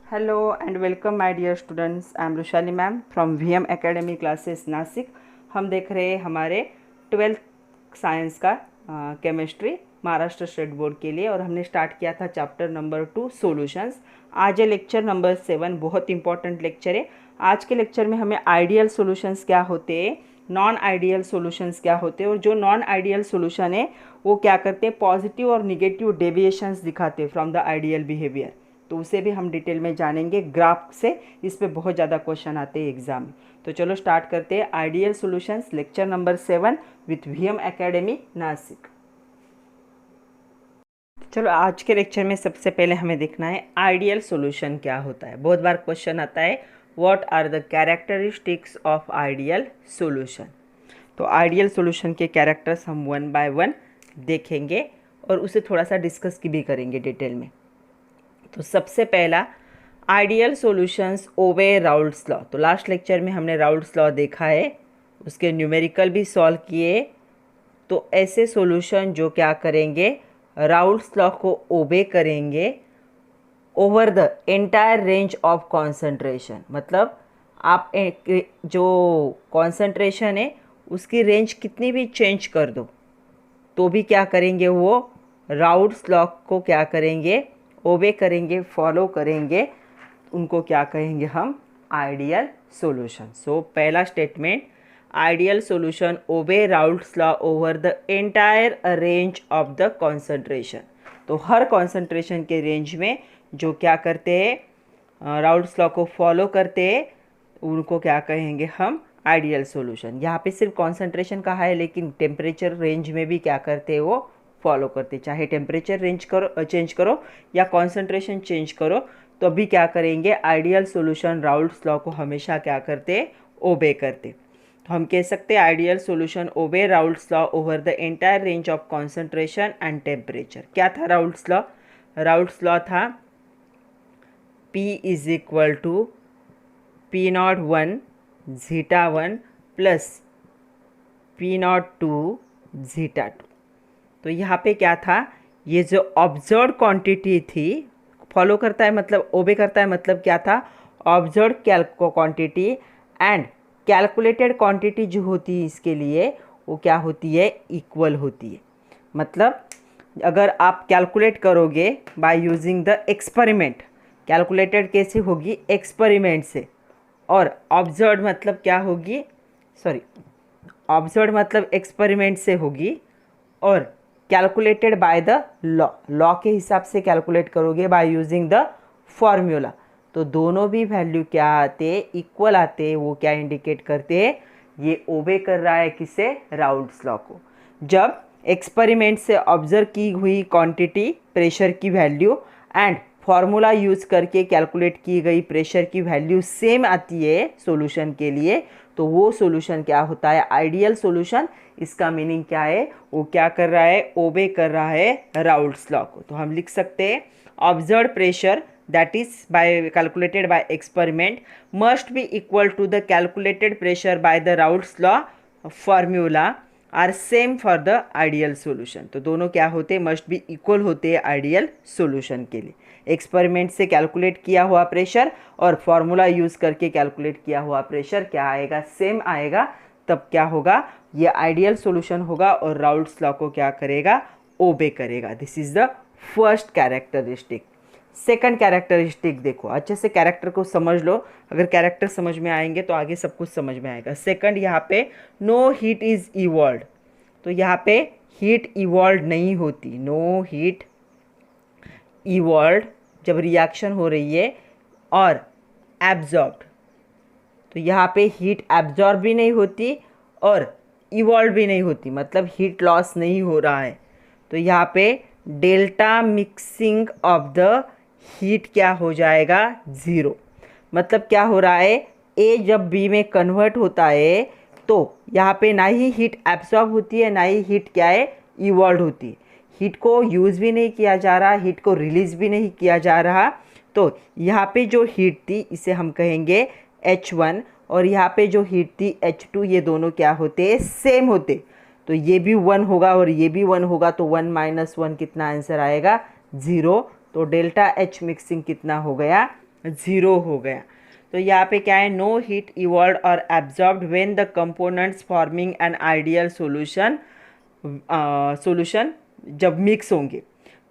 Hello and welcome my dear students. I am Rushali ma'am from VM academy classes Nashik. हम देख रहे हैं हमारे 12th साइंस का केमिस्ट्री महाराष्ट्र स्टेट बोर्ड के लिए और हमने स्टार्ट किया था चैप्टर नंबर 2 सॉल्यूशंस. आज है लेक्चर नंबर 7. बहुत इंपॉर्टेंट लेक्चर है. आज के लेक्चर में हमें आइडियल सॉल्यूशंस क्या होते हैं, नॉन आइडियल सॉल्यूशंस क्या होते हैं और जो नॉन आइडियल सॉल्यूशन है वो क्या करते हैं, पॉजिटिव और निगेटिव डेविएशंस दिखाते हैं फ्रॉम द आइडियल बिहेवियर. तो उसे भी हम डिटेल में जानेंगे ग्राफ से. इस पे बहुत ज़्यादा क्वेश्चन आते हैं एग्जाम में. तो चलो स्टार्ट करते हैं ideal solutions lecture number 7 with VM academy Nashik. चलो आज के लेक्चर में सबसे पहले हमें देखना है आइडियल सॉल्यूशन क्या होता है. बहुत बार क्वेश्चन आता है what are the characteristics of ideal solution. तो आइडियल सॉल्यूशन के कैरेक्टर्स हम वन बाय वन देखेंगे और उसे थोड़ा सा डिस्कस भी करेंगे डिटेल में. तो सबसे पहला आइडियल सॉल्यूशंस ओबे राउल्ट्स लॉ. तो लास्ट लेक्चर में हमने राउल्ट्स लॉ देखा है, उसके न्यूमेरिकल भी सॉल्व किए. तो ऐसे सॉल्यूशन जो क्या करेंगे, राउल्ट्स लॉ को ओबे करेंगे over the entire range of concentration. मतलब आप जो कॉन्सेंट्रेशन है उसकी रेंज कितनी भी चेंज कर दो तो भी क्या करेंगे, वो राउल्ट्स लॉ को क्या करेंगे, ओबे करेंगे, फॉलो करेंगे. उनको क्या कहेंगे हम, आइडियल सॉल्यूशन. सो पहला statement, ideal solution obey Raoult's law over the entire range of the concentration. तो हर कॉन्सेंट्रेशन के रेंज में जो क्या करते हैं, राउल्ट्स लॉ को फॉलो करते हैं, उनको क्या कहेंगे हम, आइडियल सॉल्यूशन. यहाँ पे सिर्फ कॉन्सेंट्रेशन कहा है लेकिन टेम्परेचर रेंज में भी क्या करते हैं, वो फॉलो करते. चाहे टेम्परेचर चेंज करो या कॉन्सेंट्रेशन चेंज करो तो भी क्या करेंगे, आइडियल सॉल्यूशन राउल्ट्स लॉ को हमेशा क्या करते, ओबे करते. तो हम कह सकते हैं ideal solution obey Raoult's law over the entire range of concentration and temperature. क्या था राउल्ट्स लॉ? राउल्ट्स लॉ था P is equal to P01 zeta 1 plus P02 zeta 2. तो यहाँ पे क्या था, ये जो ऑब्जर्व क्वांटिटी थी, फॉलो करता है मतलब ओबे करता है, मतलब क्या था, observe quantity and calculated quantity जो होती है इसके लिए वो क्या होती है, इक्वल होती है. मतलब अगर आप कैलकुलेट करोगे bye using the experiment, calculated कैसे होगी, एक्सपेरिमेंट से, और ऑब्जर्व मतलब क्या होगी, ऑब्जर्व मतलब एक्सपेरिमेंट से होगी और कैलकुलेटेड बाय द लॉ के हिसाब से कैलकुलेट करोगे बाय यूजिंग द फॉर्मूला. तो दोनों भी वैल्यू क्या आते, इक्वल आते. वो क्या इंडिकेट करते हैं, ये ओबे कर रहा है किसे, राउल्ट्स लॉ को. जब एक्सपेरिमेंट से ऑब्जर्व की हुई क्वांटिटी, प्रेशर की वैल्यू एंड फॉर्मूला यूज़ करके कैलकुलेट की गई प्रेशर की वैल्यू सेम आती है सॉल्यूशन के लिए, तो वो सॉल्यूशन क्या होता है, आइडियल सॉल्यूशन. इसका मीनिंग क्या है, वो क्या कर रहा है, ओबे कर रहा है राउल्ट्स लॉ को. तो हम लिख सकते हैं observed pressure that is by calculated by experiment must be equal to the calculated pressure by the Raoult's law formula are same for the ideal solution. तो दोनों क्या होते हैं, मस्ट बी इक्वल होते हैं आइडियल सॉल्यूशन के लिए. Experiment से कैलकुलेट किया हुआ प्रेशर और फॉर्मूला यूज़ करके कैलकुलेट किया हुआ प्रेशर क्या आएगा, सेम आएगा. तब क्या होगा, ये आइडियल सॉल्यूशन होगा और राउल्ट्स लॉ को क्या करेगा, ओबे करेगा. This is the first characteristic. Second characteristic देखो, अच्छे से कैरेक्टर को समझ लो. अगर कैरेक्टर समझ में आएंगे तो आगे सब कुछ समझ में आएगा. सेकंड, यहाँ पे नो हीट इज इवॉल्व. तो यहाँ पे हीट इवॉल्व नहीं होती, नो हीट इवॉल्व जब रिएक्शन हो रही है और एब्जॉर्ब्ड. तो यहाँ पे हीट एब्जॉर्ब भी नहीं होती और इवॉल्व भी नहीं होती, मतलब हीट लॉस नहीं हो रहा है. तो यहाँ पे delta mixing of the heat क्या हो जाएगा, ज़ीरो. मतलब क्या हो रहा है, ए जब बी में कन्वर्ट होता है तो यहाँ पे ना ही हीट एब्सॉर्ब होती है ना ही हीट क्या है, इवॉल्व होती है. हीट को यूज़ भी नहीं किया जा रहा, हीट को रिलीज़ भी नहीं किया जा रहा. तो यहाँ पे जो हीट थी इसे हम कहेंगे H1 और यहाँ पे जो हीट थी H2, ये दोनों क्या होते, सेम होते. तो ये भी 1 होगा और ये भी 1 होगा, तो 1 - 1 कितना आंसर आएगा, 0. तो डेल्टा H मिक्सिंग कितना हो गया, ज़ीरो हो गया। तो यहाँ पे क्या है, नो हीट इवॉल्व और absorbed when the components forming an ideal solution जब मिक्स होंगे।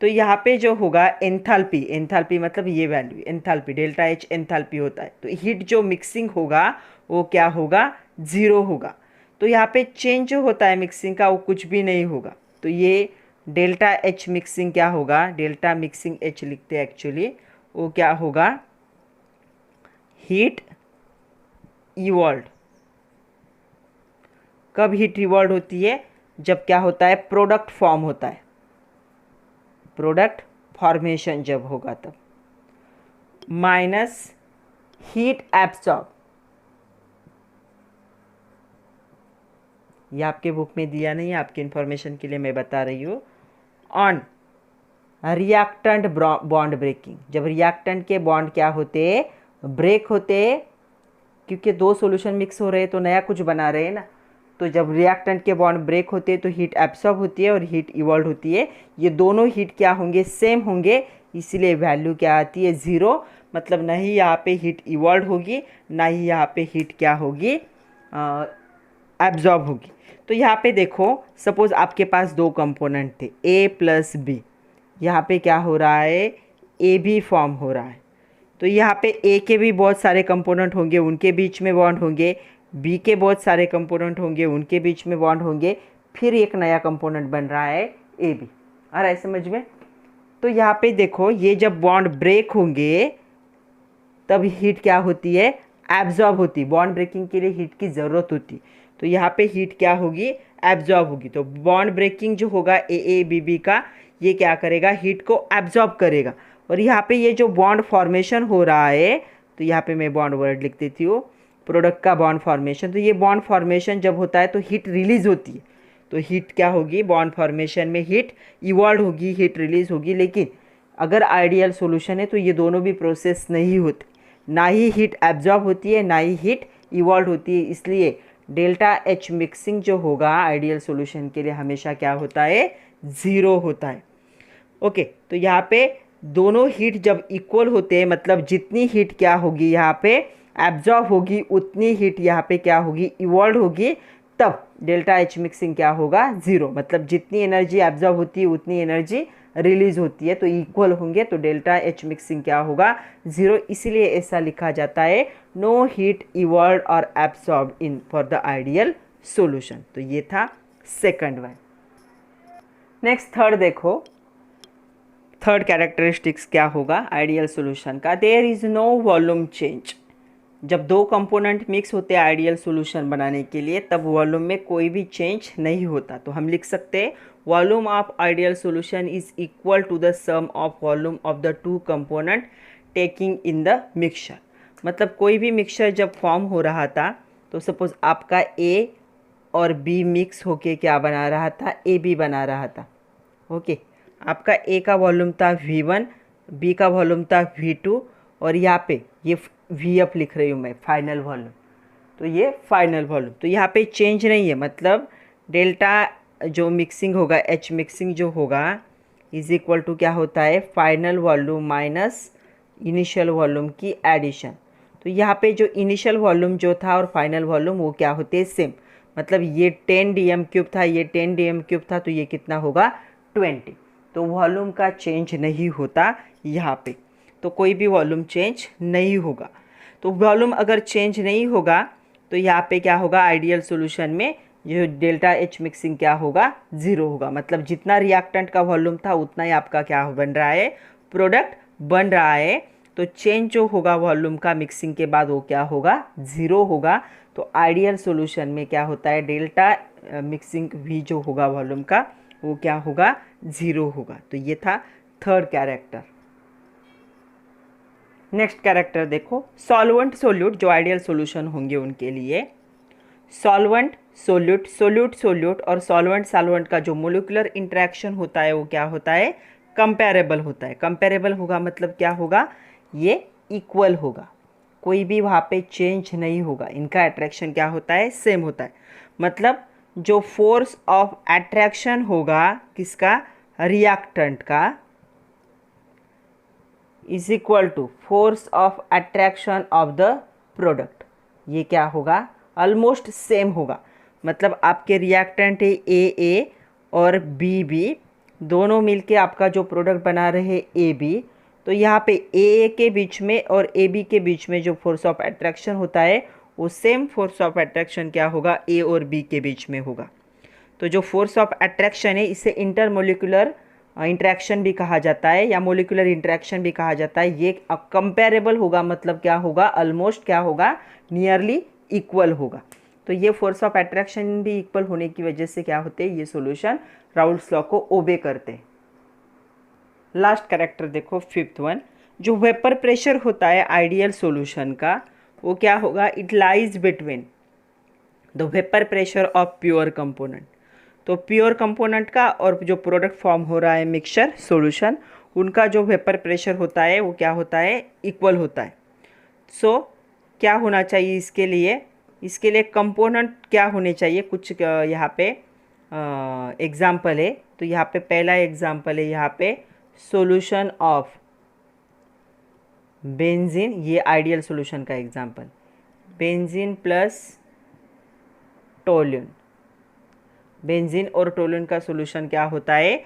तो यहाँ पे जो होगा एंथैल्पी, एंथैल्पी मतलब ये value enthalpy delta H enthalpy होता है। तो हीट जो मिक्सिंग होगा वो क्या होगा, ज़ीरो होगा। तो यहाँ पे चेंज जो होता है मिक्सिंग का वो कुछ भी नहीं होगा। तो ये डेल्टा एच मिक्सिंग क्या होगा, डेल्टा मिक्सिंग एच लिखते हैं एक्चुअली, वो क्या होगा, हीट इवॉल्व। कब हीट इवॉल्व होती है, जब क्या होता है, प्रोडक्ट फॉर्म होता है, प्रोडक्ट फॉर्मेशन जब होगा तब, माइनस हीट एब्सॉर्ब। ये आपके बुक में दिया नहीं है, आपकी इंफॉर्मेशन के लिए मैं बता रही हूँ। ऑन रिएक्टेंट बॉन्ड ब्रेकिंग, जब रिएक्टेंट के बॉन्ड क्या होते, ब्रेक होते, क्योंकि दो सॉल्यूशन मिक्स हो रहे हैं तो नया कुछ बना रहे हैं ना। तो जब रिएक्टेंट के बॉन्ड ब्रेक होते हैं तो हीट एब्सॉर्ब होती है और हीट इवॉल्व होती है। ये दोनों हीट क्या होंगे, सेम होंगे, इसीलिए वैल्यू क्या आती है, ज़ीरो। मतलब ना ही यहाँ पे हीट इवॉल्व होगी, ना ही यहाँ पे हीट क्या होगी, एब्जॉर्ब होगी। तो यहाँ पे देखो, सपोज आपके पास दो कंपोनेंट थे ए प्लस बी, यहाँ पे क्या हो रहा है, ए बी फॉर्म हो रहा है। तो यहाँ पे ए के भी बहुत सारे कंपोनेंट होंगे, उनके बीच में बॉन्ड होंगे, बी के बहुत सारे कंपोनेंट होंगे, उनके बीच में बॉन्ड होंगे, फिर एक नया कंपोनेंट बन रहा है ए बी। आ रहा है समझ में। तो यहाँ पे देखो, ये जब बॉन्ड ब्रेक होंगे तब हीट क्या होती है, एब्जॉर्ब होती है। बॉन्ड ब्रेकिंग के लिए हीट की ज़रूरत होती, तो यहाँ पे हीट क्या होगी, एब्जॉर्ब होगी। तो बॉन्ड ब्रेकिंग जो होगा ए बी बी का, ये क्या करेगा, हीट को एब्जॉर्ब करेगा। और यहाँ पे ये जो बॉन्ड फॉर्मेशन हो रहा है, तो यहाँ पे मैं बॉन्ड वर्ड लिख देती हूँ, प्रोडक्ट का बॉन्ड फॉर्मेशन। तो ये बॉन्ड फॉर्मेशन जब होता है तो हीट रिलीज होती है। तो हीट क्या होगी, बॉन्ड फॉर्मेशन में हीट इवॉल्व होगी, हीट रिलीज होगी। लेकिन अगर आइडियल सॉल्यूशन है तो ये दोनों भी प्रोसेस नहीं होती, ना ही हीट एब्जॉर्ब होती है, ना ही हीट इवॉल्व होती है। इसलिए डेल्टा एच मिक्सिंग जो होगा आइडियल सॉल्यूशन के लिए हमेशा क्या होता है, ज़ीरो होता है। ओके, तो यहाँ पे दोनों हीट जब इक्वल होते हैं, मतलब जितनी हीट क्या होगी यहाँ पे एब्जॉर्ब होगी, उतनी हीट यहाँ पे क्या होगी, इवॉल्व होगी, तब डेल्टा एच मिक्सिंग क्या होगा, ज़ीरो। मतलब जितनी एनर्जी एब्जॉर्ब होती है उतनी एनर्जी रिलीज होती है, तो इक्वल होंगे, तो डेल्टा एच मिक्सिंग क्या होगा, ज़ीरो। इसीलिए ऐसा लिखा जाता है, नो हीट इवॉल्व और absorb in for the ideal solution. तो ये था सेकंड वन। नेक्स्ट थर्ड देखो, थर्ड कैरेक्टरिस्टिक्स क्या होगा आइडियल सॉल्यूशन का, there is no volume change. जब दो कंपोनेंट मिक्स होते हैं आइडियल सॉल्यूशन बनाने के लिए, तब वॉल्यूम में कोई भी चेंज नहीं होता। तो हम लिख सकते हैं, volume of ideal solution is equal to the sum of volume of the two component taking in the mixture. मतलब कोई भी मिक्सचर जब फॉर्म हो रहा था, तो सपोज आपका ए और बी मिक्स होके क्या बना रहा था, ए बी बना रहा था। ओके, आपका ए का वॉल्यूम था V1, बी का वॉल्यूम था V2, और यहाँ पे ये VF लिख रही हूँ मैं, फाइनल वॉल्यूम। तो ये फाइनल वॉल्यूम, तो यहाँ पे चेंज नहीं है। मतलब डेल्टा जो मिक्सिंग होगा, एच मिक्सिंग जो होगा, इज इक्वल टू क्या होता है, final volume minus initial volume की एडिशन। तो यहाँ पे जो इनिशियल वॉल्यूम जो था और फाइनल वॉल्यूम वो क्या होते हैं, सेम। मतलब ये 10 dm³ था, ये 10 dm³ था, तो ये कितना होगा, 20। तो वॉल्यूम का चेंज नहीं होता यहाँ पे, तो कोई भी वॉल्यूम चेंज नहीं होगा। तो वॉल्यूम अगर चेंज नहीं होगा तो यहाँ पे क्या होगा, आइडियल सॉल्यूशन में जो डेल्टा एच मिक्सिंग क्या होगा, ज़ीरो होगा। मतलब जितना रिएक्टेंट का वॉल्यूम था उतना ही आपका क्या बन रहा है, प्रोडक्ट बन रहा है। तो चेंज जो होगा वॉल्यूम का मिक्सिंग के बाद वो क्या होगा, ज़ीरो होगा। तो आइडियल सॉल्यूशन में क्या होता है, डेल्टा मिक्सिंग भी जो होगा वॉल्यूम का वो क्या होगा, ज़ीरो होगा। तो ये था थर्ड कैरेक्टर। नेक्स्ट कैरेक्टर देखो, सॉल्वेंट सोल्यूट जो आइडियल सॉल्यूशन होंगे उनके लिए, सॉल्वेंट सोल्यूट, सोल्यूट सोल्यूट और सॉल्वेंट सॉल्वेंट का जो मोलिकुलर इंटरेक्शन होता है वो क्या होता है, कंपेरेबल होता है। कंपेरेबल होगा मतलब क्या होगा, ये इक्वल होगा, कोई भी वहाँ पे चेंज नहीं होगा। इनका अट्रैक्शन क्या होता है, सेम होता है। मतलब जो फोर्स ऑफ अट्रैक्शन होगा किसका, रिएक्टेंट का, is equal to force of attraction of the product. ये क्या होगा, ऑलमोस्ट सेम होगा। मतलब आपके रिएक्टेंट है ए और बी दोनों मिलके आपका जो प्रोडक्ट बना रहे ए बी, तो यहाँ पे ए के बीच में और ए बी के बीच में जो फोर्स ऑफ अट्रैक्शन होता है वो सेम फोर्स ऑफ अट्रैक्शन क्या होगा, ए और बी के बीच में होगा। तो जो फोर्स ऑफ अट्रैक्शन है इसे इंटरमोलिकुलर इंटरेक्शन भी कहा जाता है या मोलिकुलर इंटरेक्शन भी कहा जाता है। ये कंपेरेबल होगा, मतलब क्या होगा, ऑलमोस्ट क्या होगा, नियरली इक्वल होगा। तो ये फोर्स ऑफ अट्रैक्शन भी इक्वल होने की वजह से क्या होते हैं, ये सॉल्यूशन राउल्ट्स लॉ को ओबे करते हैं। लास्ट कैरेक्टर देखो, फिफ्थ वन, जो वेपर प्रेशर होता है आइडियल सॉल्यूशन का, वो क्या होगा, it lies between the vapour pressure of pure component. तो प्योर कंपोनेंट का और जो प्रोडक्ट फॉर्म हो रहा है मिक्सचर सॉल्यूशन, उनका जो वेपर प्रेशर होता है वो क्या होता है, इक्वल होता है। सो क्या होना चाहिए इसके लिए कंपोनेंट क्या होने चाहिए, कुछ यहाँ पे एग्जाम्पल है। तो यहाँ पे पहला एग्जाम्पल है, यहाँ पे सॉल्यूशन ऑफ बेंजीन, ये आइडियल सॉल्यूशन का example, benzene plus toluene. Benzene और टोल्यून का सॉल्यूशन क्या होता है,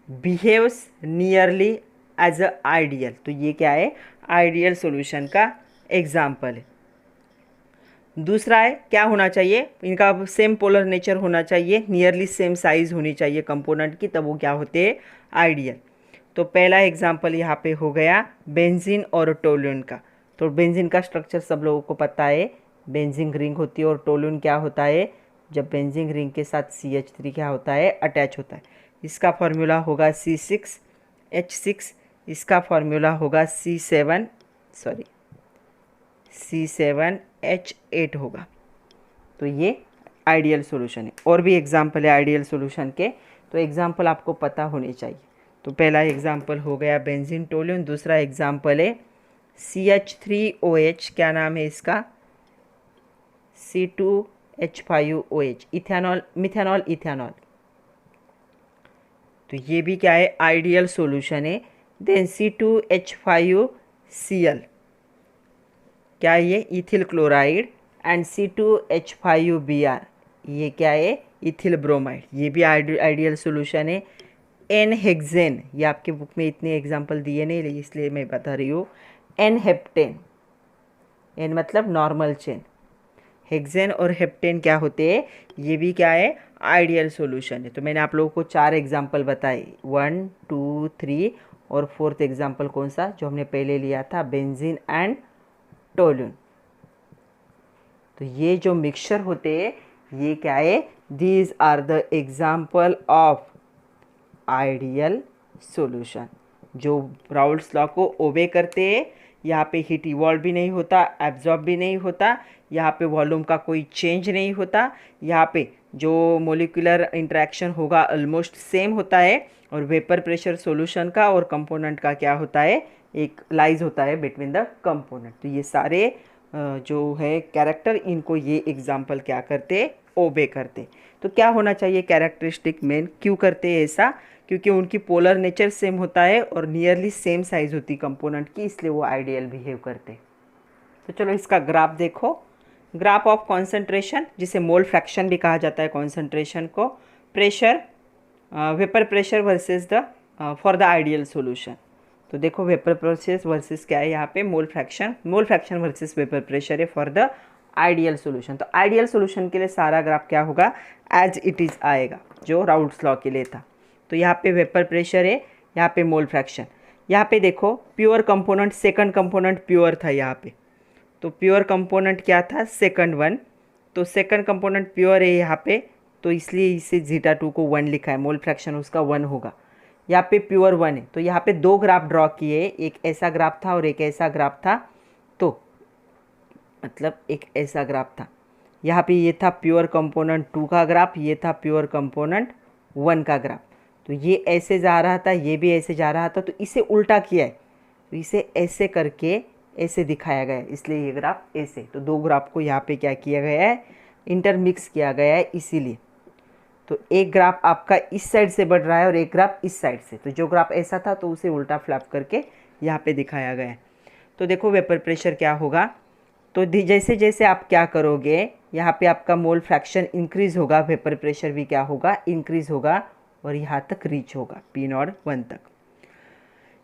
behaves nearly as a ideal. तो ये क्या है, आइडियल सॉल्यूशन का एग्जाम्पल है। दूसरा है, क्या होना चाहिए, इनका सेम पोलर नेचर होना चाहिए, नियरली सेम साइज होनी चाहिए कंपोनेंट की, तब वो क्या होते हैं, आइडियल। तो पहला एग्जाम्पल यहाँ पे हो गया बेंजीन और टोल्यून का। तो बेंजीन का स्ट्रक्चर सब लोगों को पता है, बेंजीन रिंग होती है, और टोल्यून क्या होता है, जब बेंजीन रिंग के साथ CH3 क्या होता है, अटैच होता है। इसका फॉर्मूला होगा C6H6, इसका फॉर्मूला होगा C7H8 होगा। तो ये आइडियल सॉल्यूशन है। और भी एग्जाम्पल है आइडियल सॉल्यूशन के, तो एग्जाम्पल आपको पता होने चाहिए। तो पहला एग्जाम्पल हो गया बेंजीन टोल्यून, दूसरा एग्जाम्पल है CH3OH, क्या नाम है इसका, C2H5OH, इथेनॉल, मिथेनॉल, इथेनॉल। तो ये भी क्या है, आइडियल सॉल्यूशन है। देन C2H5Cl, क्या ये, इथिल क्लोराइड, एंड C2H5Br, ये क्या है, इथिल ब्रोमाइड, ये भी आइडियल सॉल्यूशन है। N-हेक्सेन, ये आपके बुक में इतने एग्जाम्पल दिए नहीं, इसलिए मैं बता रही हूँ। N-हेप्टेन, N मतलब नॉर्मल चेन, हेक्सेन और हेप्टेन क्या होते हैं, ये भी क्या है, आइडियल सॉल्यूशन है। तो मैंने आप लोगों को 4 एग्जाम्पल बताए, 1, 2, 3 और 4th एग्जाम्पल कौन सा, जो हमने पहले लिया था, बेंजीन एंड टोल्यून। तो ये जो मिक्सचर होते हैं ये क्या है, these are the example of ideal solution जो राउल्ट्स लॉ को ओबे करते हैं। यहाँ पे हीट इवॉल्व भी नहीं होता, एब्जॉर्ब भी नहीं होता, यहाँ पे वॉल्यूम का कोई चेंज नहीं होता, यहाँ पे जो मोलिकुलर इंटरेक्शन होगा ऑलमोस्ट सेम होता है, और वेपर प्रेशर सॉल्यूशन का और कंपोनेंट का क्या होता है, एक लाइज होता है बिटवीन द कंपोनेंट। तो ये सारे जो है कैरेक्टर, इनको ये एग्जाम्पल क्या करते, ओबे करते। तो क्या होना चाहिए कैरेक्टरिस्टिक मेन, क्यों करते हैं ऐसा, क्योंकि उनकी पोलर नेचर सेम होता है और नियरली सेम साइज होती कंपोनेंट की, इसलिए वो आइडियल बिहेव करते। तो चलो इसका ग्राफ देखो, ग्राफ ऑफ कॉन्सेंट्रेशन, जिसे मोल फ्रैक्शन भी कहा जाता है कॉन्सेंट्रेशन को, pressure, vapour pressure versus the for the ideal solution. तो देखो वेपर प्रेशर वर्सेस क्या है यहाँ पे, mole fraction versus vapour pressure है फॉर द आइडियल सॉल्यूशन। तो आइडियल सॉल्यूशन के लिए सारा ग्राफ क्या होगा, एज इट इज़ आएगा, जो राउल्ट्स लॉ के लिए था। तो यहाँ पे वेपर प्रेशर है, यहाँ पे मोल फ्रैक्शन। यहाँ पे देखो pure component, second component pure था यहाँ पे, तो प्योर कंपोनेंट क्या था, सेकंड वन। तो सेकंड कंपोनेंट प्योर है यहाँ पे, तो इसलिए इसे zeta2 को 1 लिखा है, मोल फ्रैक्शन उसका 1 होगा। यहाँ पे प्योर 1 है, तो यहाँ पे 2 ग्राफ ड्रॉ किए, एक ऐसा ग्राफ था और एक ऐसा ग्राफ था। तो मतलब एक ऐसा ग्राफ था, यहाँ पे ये था प्योर कंपोनेंट 2 का ग्राफ, ये था प्योर कंपोनेंट 1 का ग्राफ। तो ये ऐसे जा रहा था, ये भी ऐसे जा रहा था, तो इसे उल्टा किया है, तो इसे ऐसे करके ऐसे दिखाया गया है, इसलिए ये ग्राफ ऐसे। तो 2 ग्राफ को यहाँ पे क्या किया गया है, इंटरमिक्स किया गया है, इसीलिए। तो एक ग्राफ आपका इस साइड से बढ़ रहा है और एक ग्राफ इस साइड से, तो जो ग्राफ ऐसा था तो उसे उल्टा फ्लैप करके यहाँ पे दिखाया गया है। तो देखो वेपर प्रेशर क्या होगा, तो जैसे जैसे आप क्या करोगे, यहाँ पे आपका मोल फ्रैक्शन इंक्रीज़ होगा, वेपर प्रेशर भी क्या होगा, इंक्रीज़ होगा और यहाँ तक रीच होगा P01 तक।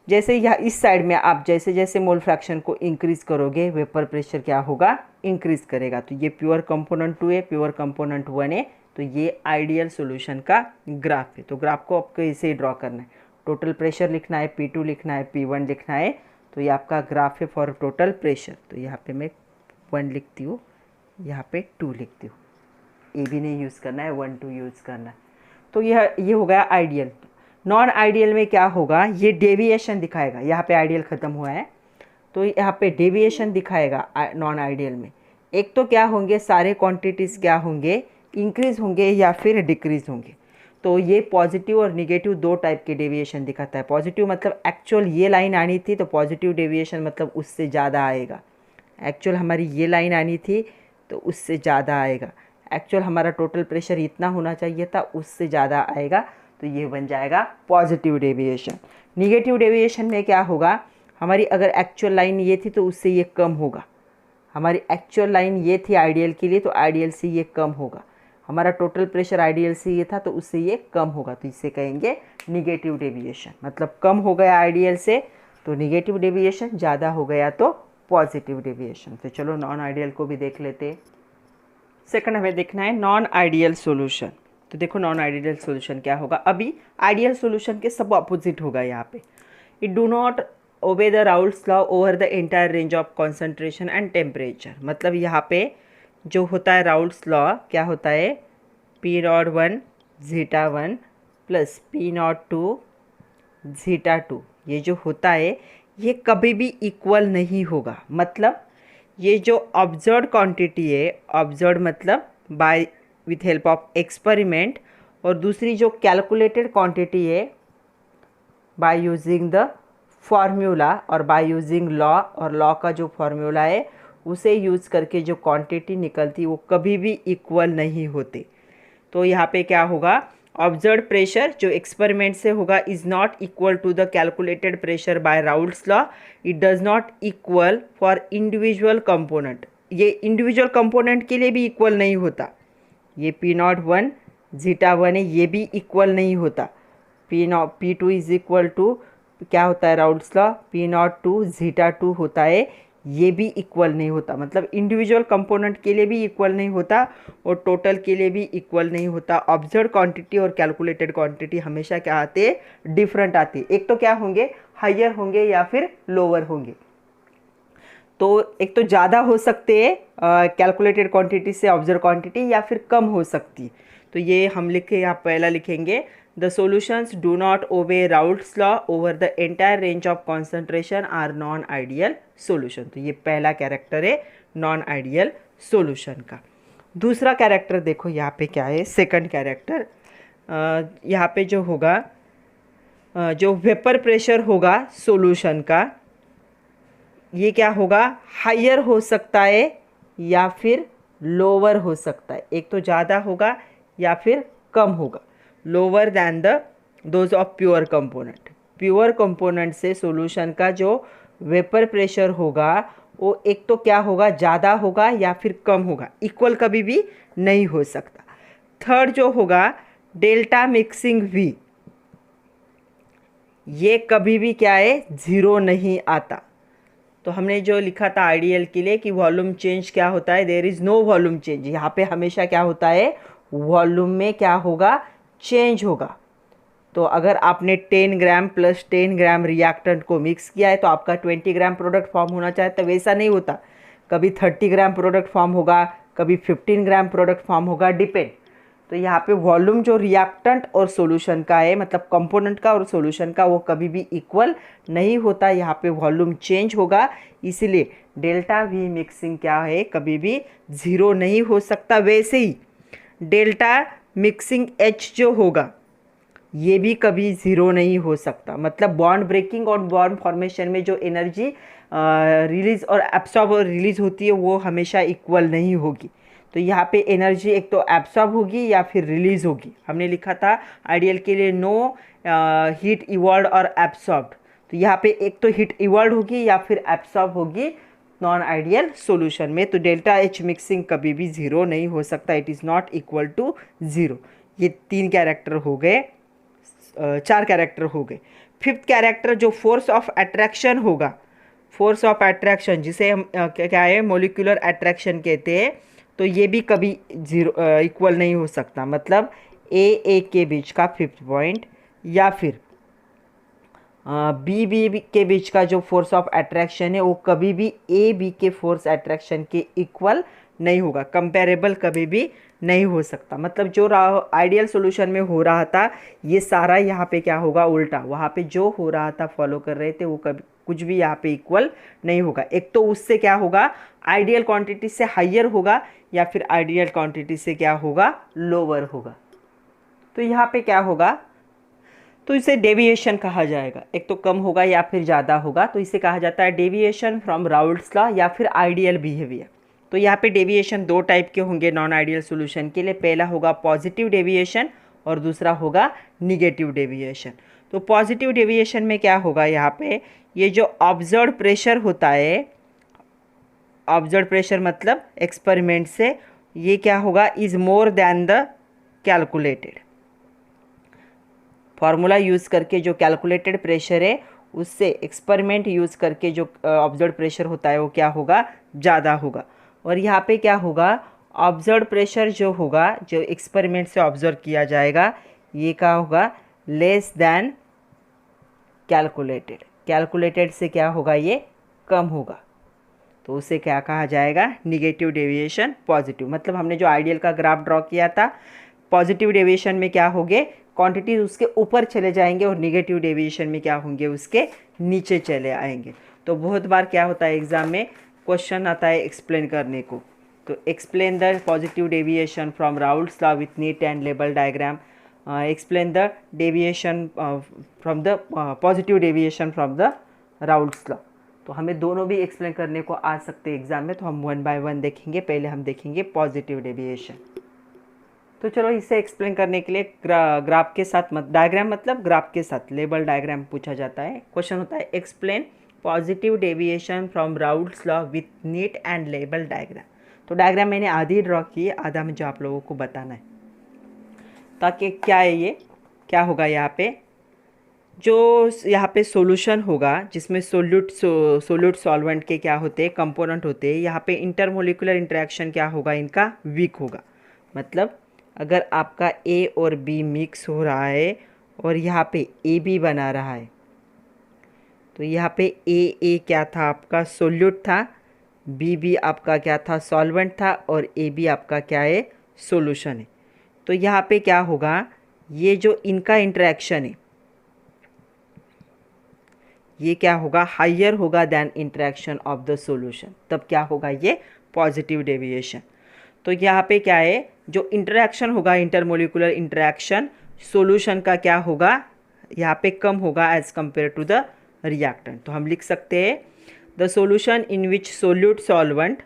जैसे यहाँ इस साइड में आप जैसे जैसे मोल फ्रैक्शन को इंक्रीज़ करोगे, वेपर प्रेशर क्या होगा, इंक्रीज़ करेगा। तो ये प्योर कंपोनेंट 2 है, प्योर कंपोनेंट 1 है। तो ये आइडियल सॉल्यूशन का ग्राफ है। तो ग्राफ को आपको इसे ही ड्रॉ करना है, टोटल प्रेशर लिखना है, P2 लिखना है, P1 लिखना है। तो ये आपका ग्राफ है फॉर टोटल प्रेशर। तो यहाँ पे मैं 1 लिखती हूँ, यहाँ पे 2 लिखती हूँ, ए भी नहीं यूज़ करना है, 1 2 यूज़ करना है। तो ये हो गया आइडियल। नॉन आइडियल में क्या होगा, ये डेविएशन दिखाएगा। यहाँ पे आइडियल ख़त्म हुआ है तो यहाँ पे डेविएशन दिखाएगा नॉन आइडियल में। एक तो क्या होंगे, सारे क्वांटिटीज़ क्या होंगे, इंक्रीज़ होंगे या फिर डिक्रीज़ होंगे। तो ये पॉजिटिव और निगेटिव दो टाइप के डेविएशन दिखाता है। पॉजिटिव मतलब एक्चुअल ये लाइन आनी थी, तो पॉजिटिव डेविएशन मतलब उससे ज़्यादा आएगा। एक्चुअल हमारी ये लाइन आनी थी तो उससे ज़्यादा आएगा। एक्चुअल हमारा टोटल प्रेशर इतना होना चाहिए था, उससे ज़्यादा आएगा। तो ये बन जाएगा पॉजिटिव डेविएशन। निगेटिव डेविएशन में क्या होगा, हमारी अगर एक्चुअल लाइन ये थी तो उससे ये कम होगा। हमारी एक्चुअल लाइन ये थी आइडियल के लिए, तो आइडियल से ये कम होगा। हमारा टोटल प्रेशर आइडियल से ये था तो उससे ये कम होगा। तो इसे कहेंगे निगेटिव डेविएशन। मतलब कम हो गया आइडियल से तो निगेटिव डेविएशन, ज़्यादा हो गया तो पॉजिटिव डेविएशन। तो चलो नॉन आइडियल को भी देख लेते। सेकंड हमें देखना है नॉन आइडियल सॉल्यूशन। तो देखो नॉन आइडियल सॉल्यूशन क्या होगा, अभी आइडियल सॉल्यूशन के सब अपोजिट होगा। यहाँ पे it do not obey the Raoult's law over the entire range of concentration and temperature. मतलब यहाँ पे जो होता है राउल्ट्स लॉ क्या होता है, P01 zeta 1 plus P02 zeta 2, ये जो होता है ये कभी भी इक्वल नहीं होगा। मतलब ये जो ऑब्जर्व क्वांटिटी है, ऑब्जर्व मतलब by with help of experiment, और दूसरी जो कैलकुलेटेड क्वांटिटी है बाय यूजिंग द फार्मूला और बाय यूजिंग लॉ, और लॉ का जो फार्मूला है उसे यूज़ करके जो क्वांटिटी निकलती वो कभी भी इक्वल नहीं होते। तो यहाँ पे क्या होगा, ऑब्जर्व प्रेशर जो एक्सपेरिमेंट से होगा is not equal to the calculated pressure by Raoult's law. It does not equal for individual component. ये इंडिविजुअल कंपोनेंट के लिए भी इक्वल नहीं होता। ये P01 zeta 1 है, ये भी इक्वल नहीं होता। P2 इज इक्वल टू क्या होता है राउल्ट्स लॉ, P02 zeta 2 होता है, ये भी इक्वल नहीं होता। मतलब इंडिविजुअल कंपोनेंट के लिए भी इक्वल नहीं होता और टोटल के लिए भी इक्वल नहीं होता। ऑब्जर्व क्वांटिटी और कैलकुलेटेड क्वांटिटी हमेशा क्या आते हैं, डिफरेंट आती है। एक तो क्या होंगे, हायर होंगे या फिर लोअर होंगे। तो एक तो ज़्यादा हो सकते हैं कैलकुलेटेड क्वांटिटी से ऑब्जर्व क्वांटिटी, या फिर कम हो सकती है। तो ये हम लिखे, यहाँ पहला लिखेंगे the solutions do not obey Raoult's law over the entire range of concentration are non ideal solution. तो ये पहला कैरेक्टर है नॉन आइडियल सॉल्यूशन का। दूसरा कैरेक्टर देखो यहाँ पे क्या है, सेकंड कैरेक्टर। यहाँ पे जो होगा, जो वेपर प्रेशर होगा सॉल्यूशन का, ये क्या होगा, हायर हो सकता है या फिर लोअर हो सकता है। एक तो ज़्यादा होगा या फिर कम होगा, lower than the those of pure component. Pure component से सॉल्यूशन का जो वेपर प्रेशर होगा वो एक तो क्या होगा, ज़्यादा होगा या फिर कम होगा, इक्वल कभी भी नहीं हो सकता। थर्ड जो होगा डेल्टा मिक्सिंग V, ये कभी भी क्या है, ज़ीरो नहीं आता। तो हमने जो लिखा था आइडियल के लिए कि वॉल्यूम चेंज क्या होता है, there is no volume change. यहाँ पे हमेशा क्या होता है, वॉल्यूम में क्या होगा, चेंज होगा। तो अगर आपने 10 ग्राम प्लस 10 ग्राम रिएक्टेंट को मिक्स किया है तो आपका 20 ग्राम प्रोडक्ट फॉर्म होना चाहिए, तो वैसा नहीं होता। कभी 30 ग्राम प्रोडक्ट फॉर्म होगा, कभी 15 ग्राम प्रोडक्ट फॉर्म होगा, डिपेंड। तो यहाँ पे वॉल्यूम जो रिएक्टेंट और सॉल्यूशन का है, मतलब कंपोनेंट का और सॉल्यूशन का, वो कभी भी इक्वल नहीं होता। यहाँ पे वॉल्यूम चेंज होगा, इसीलिए डेल्टा V मिक्सिंग क्या है, कभी भी ज़ीरो नहीं हो सकता। वैसे ही डेल्टा मिक्सिंग H जो होगा ये भी कभी ज़ीरो नहीं हो सकता। मतलब बॉन्ड ब्रेकिंग और बॉन्ड फॉर्मेशन में जो एनर्जी रिलीज़ और एब्सॉर्ब और रिलीज़ होती है वो हमेशा इक्वल नहीं होगी। तो यहाँ पे एनर्जी एक तो एब्सॉर्ब होगी या फिर रिलीज़ होगी। हमने लिखा था आइडियल के लिए नो हीट इवॉल्व और एब्सॉर्ब्ड। तो यहाँ पे एक तो हीट इवॉल्व होगी या फिर एब्सॉर्ब होगी नॉन आइडियल सॉल्यूशन में। तो डेल्टा एच मिक्सिंग कभी भी ज़ीरो नहीं हो सकता, it is not equal to zero. ये 3 कैरेक्टर हो गए, 4 कैरेक्टर हो गए। फिफ्थ कैरेक्टर जो फोर्स ऑफ अट्रैक्शन होगा, फोर्स ऑफ अट्रैक्शन जिसे हम क्या है मोलिकुलर अट्रैक्शन कहते हैं, तो ये भी कभी जीरो इक्वल नहीं हो सकता। मतलब ए के बीच का फिफ्थ पॉइंट या फिर बी के बीच का जो फोर्स ऑफ अट्रैक्शन है वो कभी भी ए बी के फोर्स अट्रैक्शन के इक्वल नहीं होगा, कंपेरेबल कभी भी नहीं हो सकता। मतलब जो आइडियल सॉल्यूशन में हो रहा था ये सारा यहाँ पे क्या होगा उल्टा, वहाँ पे जो हो रहा था फॉलो कर रहे थे वो कभी कुछ भी यहाँ पे इक्वल नहीं होगा। एक तो उससे क्या होगा आइडियल क्वांटिटी से हायर होगा या फिर आइडियल क्वांटिटी से क्या होगा लोअर होगा। तो यहाँ पे क्या होगा, तो इसे डेविएशन कहा जाएगा। एक तो कम होगा या फिर ज़्यादा होगा, तो इसे कहा जाता है डेविएशन फ्रॉम राउल्ट्स लॉ या फिर आइडियल बिहेवियर। तो यहाँ पे डेविएशन 2 टाइप के होंगे नॉन आइडियल सॉल्यूशन के लिए। पहला होगा पॉजिटिव डेविएशन और दूसरा होगा निगेटिव डेविएशन। तो पॉजिटिव डेविएशन में क्या होगा, यहाँ पे ये जो ऑब्जर्व्ड प्रेशर होता है, ऑब्जर्व्ड प्रेशर मतलब एक्सपेरिमेंट से, ये क्या होगा is more than the calculated. Formula use करके जो कैलकुलेटेड प्रेशर है उससे एक्सपेरिमेंट यूज़ करके जो ऑब्जर्व्ड प्रेशर होता है वो क्या होगा ज़्यादा होगा। और यहाँ पे क्या होगा ऑब्जर्व्ड प्रेशर जो होगा जो एक्सपेरिमेंट से ऑब्जर्व किया जाएगा ये क्या होगा लेस देन कैलकुलेटेड। कैलकुलेटेड से क्या होगा ये कम होगा, तो उसे क्या कहा जाएगा निगेटिव डेविएशन पॉजिटिव। मतलब हमने जो आइडियल का ग्राफ ड्रॉ किया था, पॉजिटिव डेविएशन में क्या होंगे क्वांटिटी उसके ऊपर चले जाएंगे और निगेटिव डेविएशन में क्या होंगे उसके नीचे चले आएंगे। तो बहुत बार क्या होता है एग्जाम में क्वेश्चन आता है एक्सप्लेन करने को, तो explain the positive deviation from Raoult's law with neat and label diagram, explain the deviation from the positive deviation from the Raoult's law. तो हमें दोनों भी एक्सप्लेन करने को आ सकते हैं एग्जाम में, तो हम 1 बाय 1 देखेंगे। पहले हम देखेंगे पॉजिटिव डेविएशन। तो चलो इसे एक्सप्लेन करने के लिए ग्राफ के साथ डायग्राम मतलब ग्राफ के साथ लेबल डायग्राम पूछा जाता है। क्वेश्चन होता है explain positive deviation from Raoult's law with neat and label diagram. तो डायग्राम मैंने आधी ड्रॉ की है, आधा मुझे आप लोगों को बताना है। ताकि क्या है ये क्या होगा यहाँ पे जो यहाँ पे सॉल्यूशन होगा जिसमें सोल्यूट सॉल्वेंट के क्या होते हैं कंपोनेंट होते हैं, यहाँ पे इंटरमोलिकुलर इंटरेक्शन क्या होगा इनका वीक होगा। मतलब अगर आपका ए और बी मिक्स हो रहा है और यहाँ पे ए बी बना रहा है, तो यहाँ पे ए क्या था आपका सोल्यूट था, बी आपका क्या था सॉल्वेंट था और ए बी आपका क्या है सॉल्यूशन है। तो यहाँ पे क्या होगा ये जो इनका इंटरेक्शन है ये क्या होगा हायर होगा then interaction of the solution, तब क्या होगा ये पॉजिटिव डेविएशन। तो यहाँ पे क्या है जो इंटरेक्शन होगा इंटरमोलिकुलर इंटरेक्शन सॉल्यूशन का क्या होगा यहाँ पे कम होगा as compare to the reactant. तो हम लिख सकते हैं the solution in which solute solvent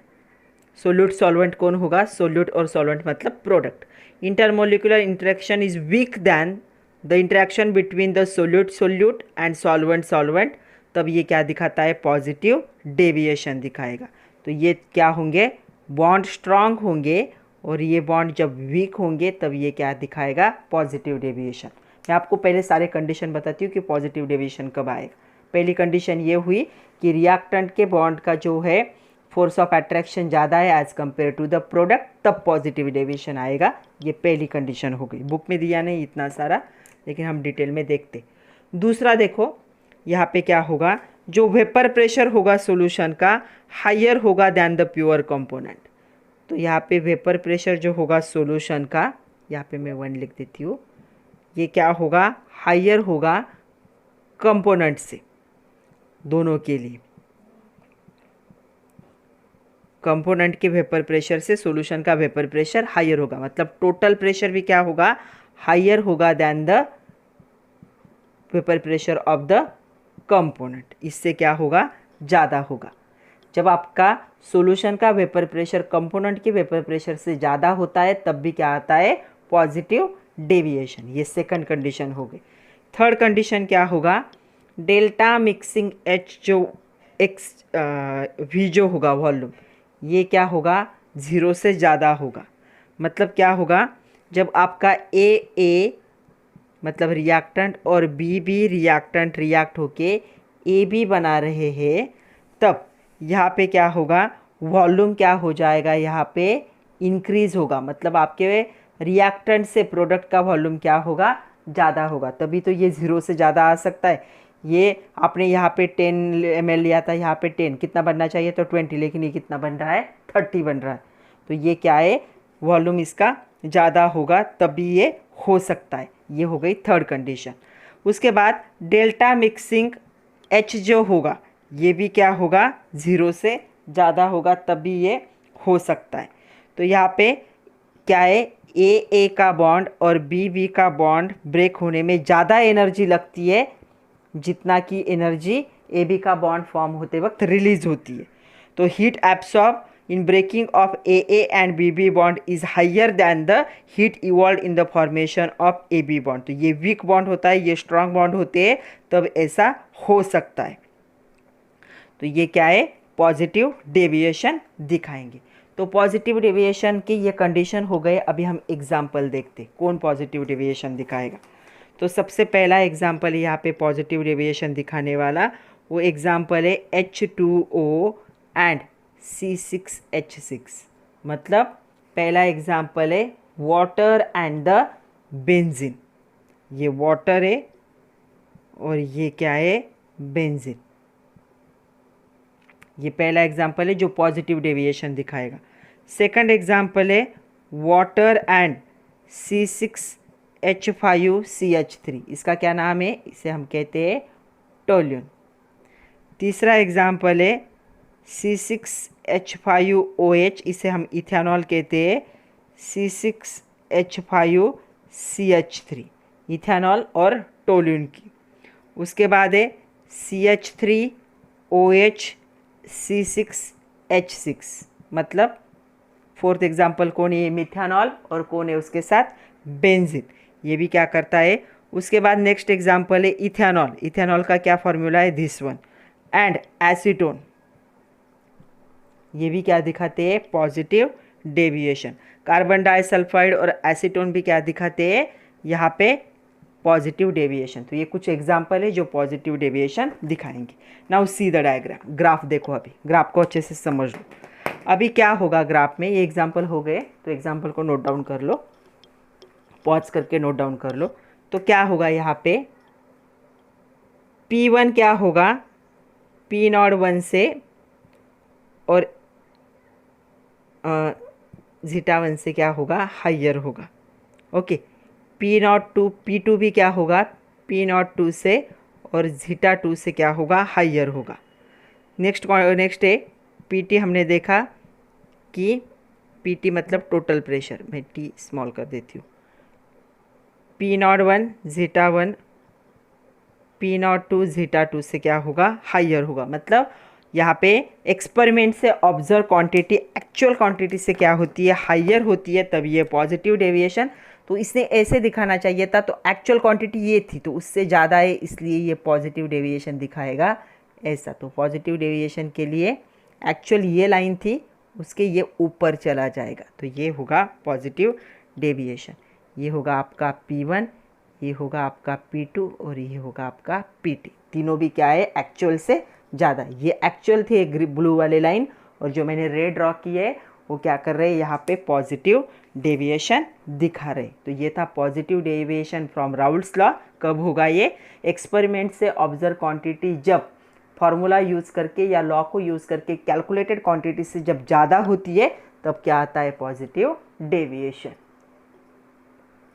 कौन होगा सोल्यूट और सॉल्वेंट मतलब product. Intermolecular interaction is weak then the interaction between the solute and solvent, तब ये क्या दिखाता है पॉजिटिव डेविएशन दिखाएगा। तो ये क्या होंगे बॉन्ड स्ट्रांग होंगे और ये बॉन्ड जब वीक होंगे तब ये क्या दिखाएगा पॉजिटिव डेविएशन। मैं आपको पहले सारे कंडीशन बताती हूँ कि पॉजिटिव डेविएशन कब आएगा। पहली कंडीशन ये हुई कि रिएक्टेंट के बॉन्ड का जो है फोर्स ऑफ अट्रैक्शन ज़्यादा है as compare to the product, तब पॉजिटिव डेविएशन आएगा। ये पहली कंडीशन हो गई, बुक में दिया नहीं इतना सारा लेकिन हम डिटेल में देखते। दूसरा देखो यहाँ पे क्या होगा जो वेपर प्रेशर होगा सॉल्यूशन का हायर होगा दैन द प्योर कंपोनेंट। तो यहाँ पे वेपर प्रेशर जो होगा सॉल्यूशन का, यहाँ पे मैं 1 लिख देती हूँ, ये क्या होगा हायर होगा कंपोनेंट से, दोनों के लिए कंपोनेंट के वेपर प्रेशर से सॉल्यूशन का वेपर प्रेशर हायर होगा। मतलब टोटल प्रेशर भी क्या होगा हायर होगा than the vapour pressure of the component, इससे क्या होगा ज़्यादा होगा। जब आपका सॉल्यूशन का वेपर प्रेशर कंपोनेंट के वेपर प्रेशर से ज़्यादा होता है तब भी क्या आता है पॉजिटिव डेविएशन। ये सेकंड कंडीशन हो गई। थर्ड कंडीशन क्या होगा डेल्टा मिक्सिंग एच जो एक्स वी जो होगा वॉल्यूम, ये क्या होगा, 0 से ज़्यादा होगा। मतलब क्या होगा, जब आपका ए मतलब रिएक्टेंट और बी रिएक्टेंट रिएक्ट होके ए बी बना रहे हैं, तब यहाँ पे क्या होगा, वॉल्यूम क्या हो जाएगा, यहाँ पे इंक्रीज़ होगा। मतलब आपके रिएक्टेंट से प्रोडक्ट का वॉल्यूम क्या होगा, ज़्यादा होगा, तभी तो ये 0 से ज़्यादा आ सकता है। ये आपने यहाँ पे 10 ml लिया था, यहाँ पे 10 कितना बनना चाहिए, तो 20, लेकिन ये कितना बन रहा है, 30 बन रहा है। तो ये क्या है, वॉल्यूम इसका ज़्यादा होगा तभी ये हो सकता है। ये हो गई थर्ड कंडीशन। उसके बाद डेल्टा मिक्सिंग एच जो होगा, ये भी क्या होगा, 0 से ज़्यादा होगा तभी ये हो सकता है। तो यहाँ पे क्या है, ए का बॉन्ड और बी का बॉन्ड ब्रेक होने में ज़्यादा एनर्जी लगती है जितना कि एनर्जी ए बी का बॉन्ड फॉर्म होते वक्त रिलीज होती है। तो heat absorb in breaking of AA and BB bond is higher than the heat evolved in the formation of AB bond। तो ये वीक बॉन्ड होता है, ये स्ट्रांग बॉन्ड होते हैं, तब ऐसा हो सकता है। तो ये क्या है, पॉजिटिव डेविएशन दिखाएंगे। तो पॉजिटिव डेविएशन की ये कंडीशन हो गए। अभी हम एग्जाम्पल देखते कौन पॉजिटिव डेविएशन दिखाएगा। तो सबसे पहला एग्जाम्पल यहाँ पे पॉजिटिव डेविएशन दिखाने वाला वो एग्जाम्पल है H2O एंड C6H6। मतलब पहला एग्जाम्पल है वाटर एंड द बेंजीन। ये वाटर है और ये क्या है, बेंजीन। ये पहला एग्जाम्पल है जो पॉजिटिव डेविएशन दिखाएगा। सेकंड एग्जाम्पल है वाटर एंड C6H5CH3। इसका क्या नाम है, इसे हम कहते हैं टोल्यून। तीसरा एग्जाम्पल है C6H5OH, इसे हम इथेनॉल कहते हैं C6H5CH3, इथेनॉल और टोल्यून की। उसके बाद है CH3OH C6H6। मतलब फोर्थ एग्जाम्पल कौन है, मिथेनॉल, और कौन है उसके साथ, बेंजीन। ये भी क्या करता है। उसके बाद नेक्स्ट एग्जाम्पल है इथेनॉल। इथेनॉल का क्या फॉर्मूला है, दिस वन। एंड एसीटोन, ये भी क्या दिखाते हैं, पॉजिटिव डेविएशन। कार्बन डाइसल्फाइड और एसीटोन भी क्या दिखाते हैं, यहाँ पे पॉजिटिव डेविएशन। तो ये कुछ एग्जाम्पल है जो पॉजिटिव डेविएशन दिखाएंगे। Now see the diagram. Graph देखो, अभी ग्राफ को अच्छे से समझ लो। अभी क्या होगा ग्राफ में, ये एग्जाम्पल हो गए, तो एग्जाम्पल को नोट डाउन कर लो, पॉज करके नोट डाउन कर लो। तो क्या होगा यहाँ पे, P1 क्या होगा, P01 से और zeta1 से क्या होगा, हाइयर होगा। ओके, P02 P2 भी क्या होगा, P02 से और zeta2 से क्या होगा, हाइयर होगा। नेक्स्ट है PT। हमने देखा कि PT मतलब टोटल प्रेशर, मैं T स्मॉल कर देती हूँ। P01 zeta1, P02 zeta2 से क्या होगा, हाइयर होगा। मतलब यहाँ पे एक्सपेरिमेंट से ऑब्जर्व क्वांटिटी एक्चुअल क्वांटिटी से क्या होती है, हाइयर होती है, तब ये पॉजिटिव डेविएशन। तो इसने ऐसे दिखाना चाहिए था, तो एक्चुअल क्वांटिटी ये थी तो उससे ज़्यादा है, इसलिए ये पॉजिटिव डेविएशन दिखाएगा ऐसा। तो पॉजिटिव डेविएशन के लिए एक्चुअल ये लाइन थी, उसके ये ऊपर चला जाएगा, तो ये होगा पॉजिटिव डेविएशन। ये होगा आपका P1, ये होगा आपका P2 और ये होगा आपका PT। तीनों भी क्या है, एक्चुअल से ज़्यादा। ये एक्चुअल थे ब्लू वाले लाइन, और जो मैंने रेड ड्रॉ की है वो क्या कर रहे हैं, यहाँ पे पॉजिटिव डेविएशन दिखा रहे। तो ये था positive deviation from Raoult's law. कब होगा ये, एक्सपेरिमेंट से ऑब्जर्व क्वांटिटी जब फार्मूला यूज़ करके या लॉ को यूज़ करके कैलकुलेटेड क्वांटिटी से जब ज़्यादा होती है, तब क्या आता है, पॉजिटिव डेविएशन।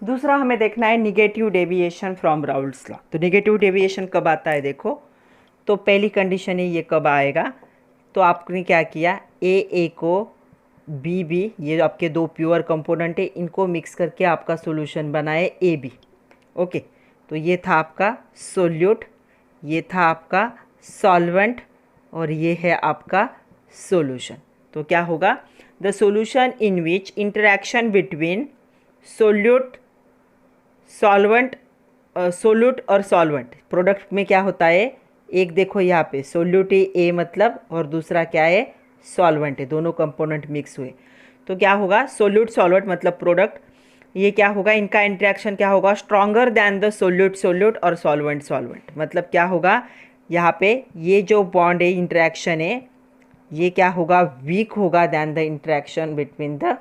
दूसरा हमें देखना है negative deviation from Raoult's law. तो निगेटिव डेविएशन कब आता है, देखो। तो पहली कंडीशन है ये कब आएगा, तो आपने क्या किया, ए को बी, ये आपके दो प्योर कंपोनेंट है, इनको मिक्स करके आपका सॉल्यूशन बनाए AB। ओके, तो ये था आपका सोल्यूट, ये था आपका सॉल्वेंट, और ये है आपका सॉल्यूशन। तो क्या होगा, the solution in which interaction between solute, solvent solute और सॉल्वेंट, प्रोडक्ट में क्या होता है, एक देखो यहाँ पे सोल्यूट है ए मतलब, और दूसरा क्या है सॉल्वेंट है, दोनों कंपोनेंट मिक्स हुए तो क्या होगा सोल्यूट सॉल्वेंट मतलब प्रोडक्ट। ये क्या होगा, इनका इंटरेक्शन क्या होगा, stronger than the solute solute और सॉल्वेंट सॉल्वेंट, मतलब क्या होगा यहाँ पे ये जो बॉन्ड है इंटरेक्शन है ये क्या होगा वीक होगा than the interaction between the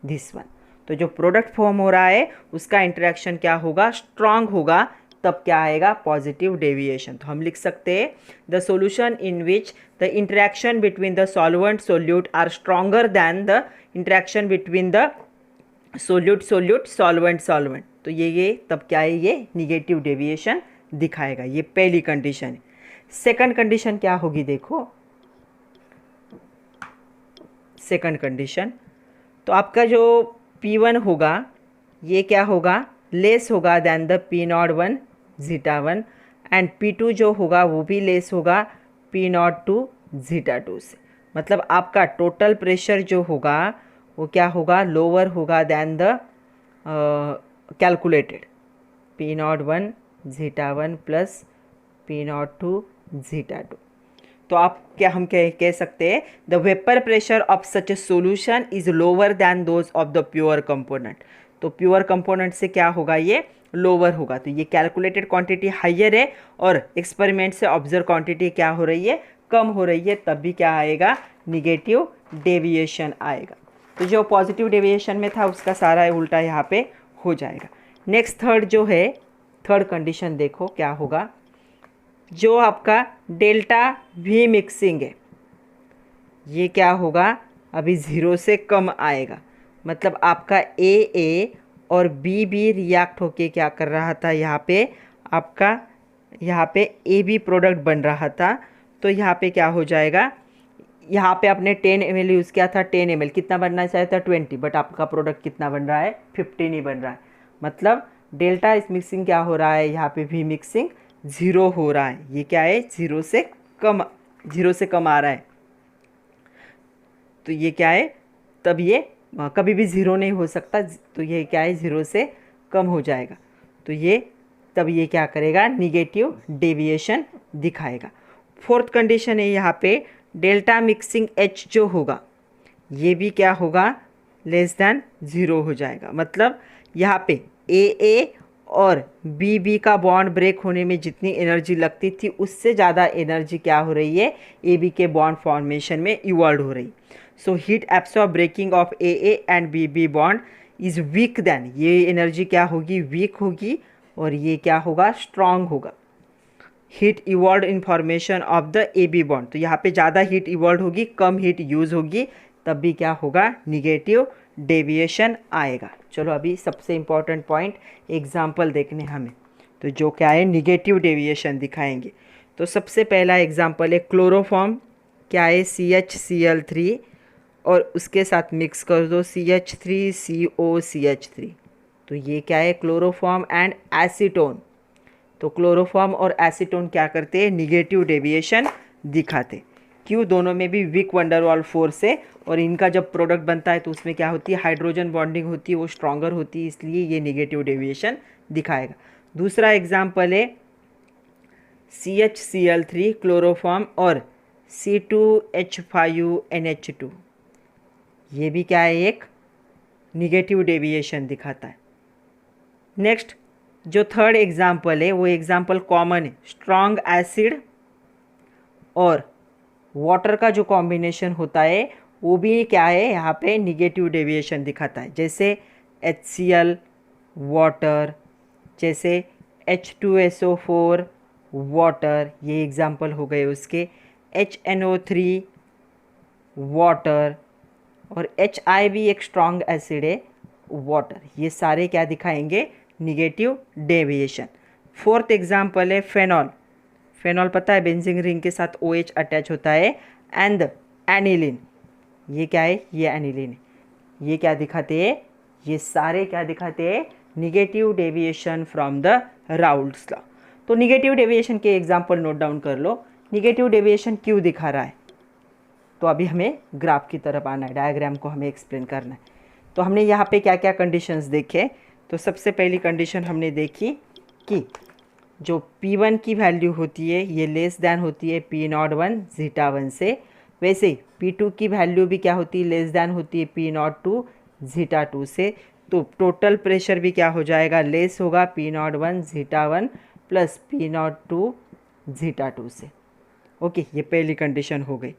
this one. तो जो प्रोडक्ट फॉर्म हो रहा है उसका इंटरेक्शन क्या होगा स्ट्रांग होगा, तब क्या आएगा पॉजिटिव डेविएशन। तो हम लिख सकते हैं the solution in which the interaction between the solvent solute are stronger than the interaction between the solute solute solvent solvent. तो ये तब क्या है ये निगेटिव डेविएशन दिखाएगा। ये पहली कंडीशन है। सेकंड कंडीशन क्या होगी देखो, सेकंड कंडीशन तो आपका जो P1 होगा ये क्या होगा लेस होगा than the P01 zeta 1 and P2 जो होगा वो भी लेस होगा P02 जीटा 2 से। मतलब आपका टोटल प्रेशर जो होगा वो क्या होगा लोअर होगा than the calculated P01 zeta 1 plus P02 zeta 2। तो आप क्या हम कह सकते हैं the vapour pressure of such a solution is lower than those of the pure component. तो प्योर कंपोनेंट से क्या होगा ये लोअर होगा। तो ये कैलकुलेटेड क्वांटिटी हाइयर है और एक्सपेरिमेंट से ऑब्जर्व क्वांटिटी क्या हो रही है कम हो रही है, तब भी क्या आएगा निगेटिव डेविएशन आएगा। तो जो पॉजिटिव डेविएशन में था उसका सारा उल्टा यहाँ पे हो जाएगा। नेक्स्ट थर्ड जो है थर्ड कंडीशन देखो क्या होगा, जो आपका डेल्टा वी मिक्सिंग है ये क्या होगा अभी 0 से कम आएगा। मतलब आपका ए और बी रिएक्ट होके क्या कर रहा था यहाँ पे आपका यहाँ पे ए बी प्रोडक्ट बन रहा था। तो यहाँ पे क्या हो जाएगा, यहाँ पे आपने 10 ml यूज़ किया था, 10 ml कितना बनना चाहिए था 20, बट आपका प्रोडक्ट कितना बन रहा है 15 ही बन रहा है। मतलब डेल्टा इस मिक्सिंग क्या हो रहा है यहाँ पे भी मिक्सिंग 0 हो रहा है। ये क्या है 0 से कम आ रहा है। तो ये क्या है तब ये कभी भी 0 नहीं हो सकता। तो ये क्या है 0 से कम हो जाएगा। तो ये तब ये क्या करेगा निगेटिव डेविएशन दिखाएगा। फोर्थ कंडीशन है यहाँ पे डेल्टा मिक्सिंग H जो होगा ये भी क्या होगा लेस दैन 0 हो जाएगा। मतलब यहाँ पे ए और बी का बॉन्ड ब्रेक होने में जितनी एनर्जी लगती थी उससे ज़्यादा एनर्जी क्या हो रही है ए बी के बॉन्ड फॉर्मेशन में इवॉल्व हो रही। So heat absorb breaking of A and B bond is weak then, ये एनर्जी क्या होगी वीक होगी और ये क्या होगा स्ट्रॉन्ग होगा। Heat evolve in formation of the A B bond, तो यहाँ पे ज़्यादा हीट इवॉल्व होगी कम हीट यूज़ होगी, तब भी क्या होगा निगेटिव डेविएशन आएगा। चलो अभी सबसे इम्पॉर्टेंट पॉइंट एग्जाम्पल देखने हमें, तो जो क्या है निगेटिव डेविएशन दिखाएंगे। तो सबसे पहला एग्जाम्पल है क्लोरोफॉर्म, क्या है CHCl3 और उसके साथ मिक्स कर दो CH3COCH3। तो ये क्या है क्लोरोफॉर्म एंड एसीटोन। तो क्लोरोफॉर्म और एसीटोन क्या करते हैं निगेटिव डेविएशन दिखाते। क्यों, दोनों में भी वीक वंडरवॉल फोर्स है और इनका जब प्रोडक्ट बनता है तो उसमें क्या होती है हाइड्रोजन बॉन्डिंग होती है, वो स्ट्रॉन्गर होती है, इसलिए ये निगेटिव डेविएशन दिखाएगा। दूसरा एग्जाम्पल है CHCl3 क्लोरोफॉर्म और C2H5NH2, ये भी क्या है एक निगेटिव डेविएशन दिखाता है। नेक्स्ट जो थर्ड एग्जाम्पल है वो एग्जाम्पल कॉमन है, स्ट्रॉन्ग एसिड और वाटर का जो कॉम्बिनेशन होता है वो भी क्या है यहाँ पे निगेटिव डेविएशन दिखाता है। जैसे HCl वाटर, जैसे H2SO4 वाटर, ये एग्जाम्पल हो गए उसके, HNO3 वाटर और HI भी एक स्ट्रॉन्ग एसिड है वाटर, ये सारे क्या दिखाएंगे निगेटिव डेविएशन। फोर्थ एग्जाम्पल है फेनॉल। फेनॉल पता है बेंजीन रिंग के साथ OH अटैच होता है एंड एनिलीन, ये क्या है ये एनिलीन है। ये क्या दिखाते हैं, ये सारे क्या दिखाते हैं negative deviation from the Raoult's law. तो निगेटिव डेविएशन के एग्जाम्पल नोट डाउन कर लो। निगेटिव डेविएशन क्यों दिखा रहा है, तो अभी हमें ग्राफ की तरफ आना है, डायग्राम को हमें एक्सप्लेन करना है। तो हमने यहाँ पे क्या क्या कंडीशंस देखे। तो सबसे पहली कंडीशन हमने देखी कि जो P1 की वैल्यू होती है ये लेस दैन होती है P01 जीटा 1 से, वैसे ही P2 की वैल्यू भी क्या होती है, लेस दैन होती है P02 जीटा 2 से। तो टोटल प्रेशर भी क्या हो जाएगा, लेस होगा P01 zeta 1 plus P02 zeta 2 से। ओके, ये पहली कंडीशन हो गई।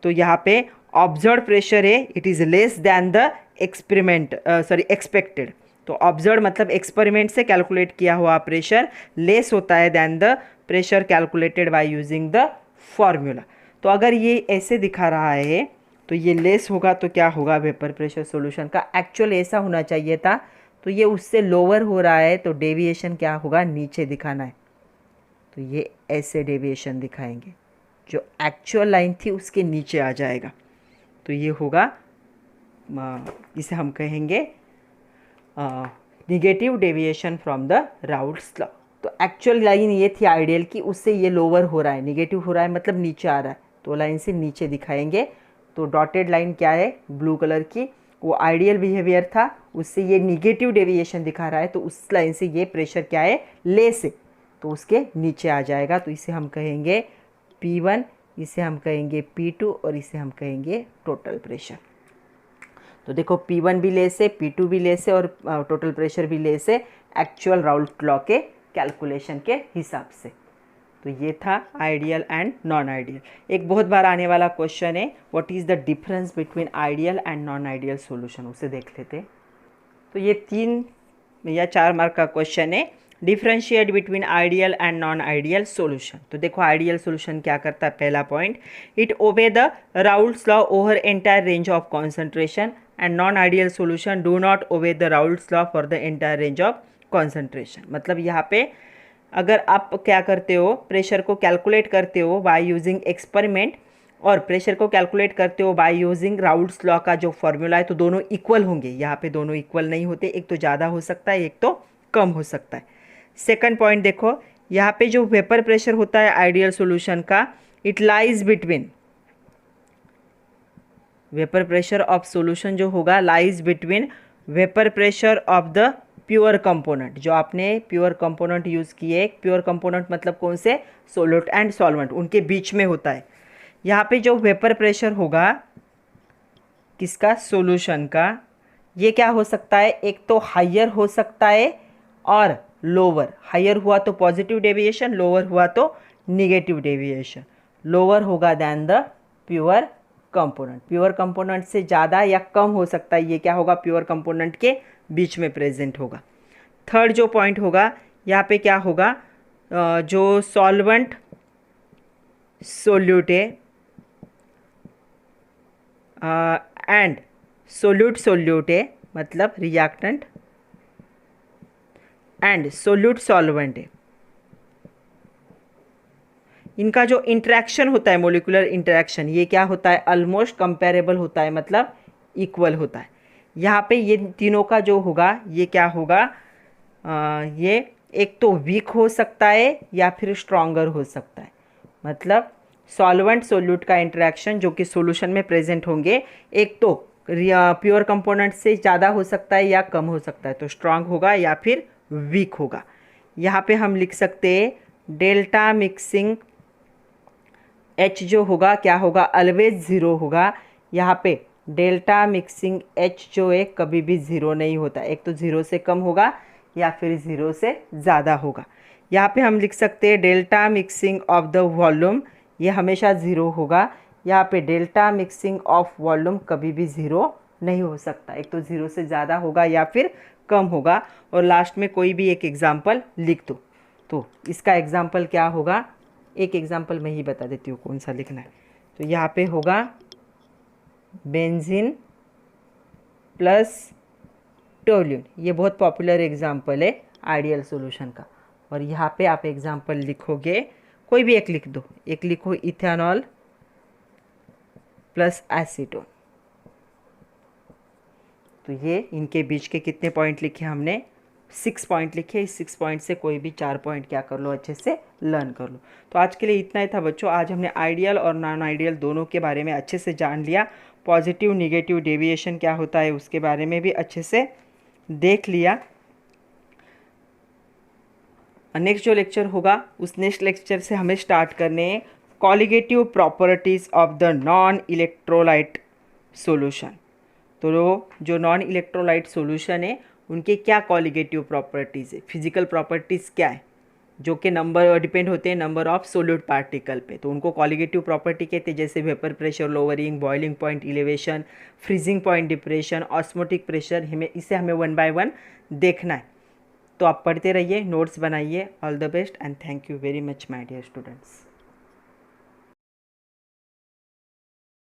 तो यहाँ पे ऑब्जर्व प्रेशर है it is less than the expected. तो ऑब्जर्व मतलब एक्सपेरिमेंट से कैलकुलेट किया हुआ प्रेशर लेस होता है than the pressure calculated by using the formula. तो अगर ये ऐसे दिखा रहा है तो ये लेस होगा, तो क्या होगा, वेपर प्रेशर सॉल्यूशन का एक्चुअल ऐसा होना चाहिए था, तो ये उससे लोअर हो रहा है, तो डेविएशन क्या होगा, नीचे दिखाना है। तो ये ऐसे डेविएशन दिखाएंगे, जो एक्चुअल लाइन थी उसके नीचे आ जाएगा, तो ये होगा, इसे हम कहेंगे negative deviation from the Raoult's law. तो एक्चुअल लाइन ये थी आइडियल की, उससे ये लोअर हो रहा है, निगेटिव हो रहा है मतलब नीचे आ रहा है, तो लाइन से नीचे दिखाएंगे। तो डॉटेड लाइन क्या है, ब्लू कलर की, वो आइडियल बिहेवियर था, उससे ये निगेटिव डेविएशन दिखा रहा है, तो उस लाइन से ये प्रेशर क्या है, लेस है, तो उसके नीचे आ जाएगा। तो इसे हम कहेंगे P1, इसे हम कहेंगे P2 और इसे हम कहेंगे टोटल प्रेशर। तो देखो P1 भी लेस है, P2 भी लेस है और टोटल प्रेशर भी लेस है एक्चुअल राउल्ट लॉ के कैलकुलेशन के हिसाब से। तो ये था आइडियल एंड नॉन आइडियल। एक बहुत बार आने वाला क्वेश्चन है, what is the difference between ideal and non ideal solution, उसे देख लेते। तो ये 3 या 4 मार्क का क्वेश्चन है, differentiate between ideal and non ideal solution. तो देखो आइडियल सॉल्यूशन क्या करता है, पहला point, it obey the Raoult's law over entire range of concentration, and non ideal solution do not obey the Raoult's law for the entire range of concentration. मतलब यहाँ पे अगर आप क्या करते हो, प्रेशर को कैलकुलेट करते हो बाय यूजिंग एक्सपेरिमेंट और प्रेशर को कैलकुलेट करते हो बाय यूजिंग राउल्ट्स लॉ का जो फॉर्मूला है, तो दोनों इक्वल होंगे। यहाँ पे दोनों इक्वल नहीं होते, एक तो ज़्यादा हो सकता है, एक तो कम हो सकता है। सेकंड पॉइंट देखो, यहाँ पे जो वेपर प्रेशर होता है आइडियल सॉल्यूशन का, it lies between, vapour pressure of solution जो होगा lies between vapour pressure of the pure component. जो आपने प्योर कंपोनेंट यूज़ किए, प्योर कंपोनेंट मतलब कौन से, सोल्यूट एंड सॉल्वेंट, उनके बीच में होता है। यहाँ पे जो वेपर प्रेशर होगा किसका, सॉल्यूशन का, ये क्या हो सकता है, एक तो हायर हो सकता है और लोअर। हायर हुआ तो पॉजिटिव डेविएशन, लोअर हुआ तो निगेटिव डेविएशन। लोअर होगा than the pure component, pure component से ज़्यादा या कम हो सकता है, ये क्या होगा, प्योर कंपोनेंट के बीच में प्रेजेंट होगा। थर्ड जो पॉइंट होगा, यहाँ पे क्या होगा, जो सॉल्वेंट सोल्यूट है एंड सोल्यूट है, मतलब रिएक्टेंट एंड सोल्यूट सॉल्वेंट है, इनका जो इंटरेक्शन होता है, मोलिकुलर इंटरेक्शन, ये क्या होता है, ऑलमोस्ट कंपेरेबल होता है, मतलब इक्वल होता है। यहाँ पे ये तीनों का जो होगा, ये क्या होगा, ये एक तो वीक हो सकता है या फिर स्ट्रॉन्गर हो सकता है। मतलब सॉल्वेंट सोल्यूट का इंटरेक्शन जो कि सॉल्यूशन में प्रेजेंट होंगे, एक तो प्योर कंपोनेंट से ज़्यादा हो सकता है या कम हो सकता है, तो स्ट्रांग होगा या फिर वीक होगा। यहाँ पे हम लिख सकते हैं डेल्टा मिक्सिंग H जो होगा क्या होगा, ऑलवेज ज़ीरो होगा। यहाँ पे डेल्टा मिक्सिंग H जो है कभी भी ज़ीरो नहीं होता, एक तो ज़ीरो से कम होगा या फिर ज़ीरो से ज़्यादा होगा। यहाँ पे हम लिख सकते हैं delta mixing of the volume, ये हमेशा ज़ीरो होगा। यहाँ पे डेल्टा मिक्सिंग ऑफ वॉल्यूम कभी भी ज़ीरो नहीं हो सकता, एक तो ज़ीरो से ज़्यादा होगा या फिर कम होगा। और लास्ट में कोई भी एक एग्जाम्पल लिख दो। तो इसका एग्जाम्पल क्या होगा, एक एग्जाम्पल मैं ही बता देती हूँ कौन सा लिखना है। तो यहाँ पे होगा बेंजीन प्लस टोल्यून, ये बहुत पॉपुलर एग्जाम्पल है आइडियल सॉल्यूशन का। और यहाँ पे आप एग्जाम्पल लिखोगे, कोई भी एक लिख दो, एक लिखो इथेनॉल प्लस एसीटोन। तो ये इनके बीच के कितने पॉइंट लिखे हमने, 6 पॉइंट लिखे। इस 6 पॉइंट से कोई भी 4 पॉइंट क्या कर लो, अच्छे से लर्न कर लो। तो आज के लिए इतना ही था बच्चों। आज हमने आइडियल और नॉन आइडियल दोनों के बारे में अच्छे से जान लिया। पॉजिटिव निगेटिव डेविएशन क्या होता है उसके बारे में भी अच्छे से देख लिया। नेक्स्ट जो लेक्चर होगा उस नेक्स्ट लेक्चर से हमें स्टार्ट करने हैं colligative properties of the non electrolyte solution. तो जो नॉन इलेक्ट्रोलाइट सॉल्यूशन है उनके क्या कॉलिगेटिव प्रॉपर्टीज़ है, फिजिकल प्रॉपर्टीज़ क्या है, जो कि नंबर डिपेंड होते हैं नंबर ऑफ सोल्यूट पार्टिकल पे, तो उनको कॉलिगेटिव प्रॉपर्टी कहते हैं। जैसे vapour pressure lowering, boiling point elevation, freezing point depression, osmotic pressure, हमें वन बाय वन देखना है। तो आप पढ़ते रहिए, नोट्स बनाइए। All the best and thank you very much my dear students.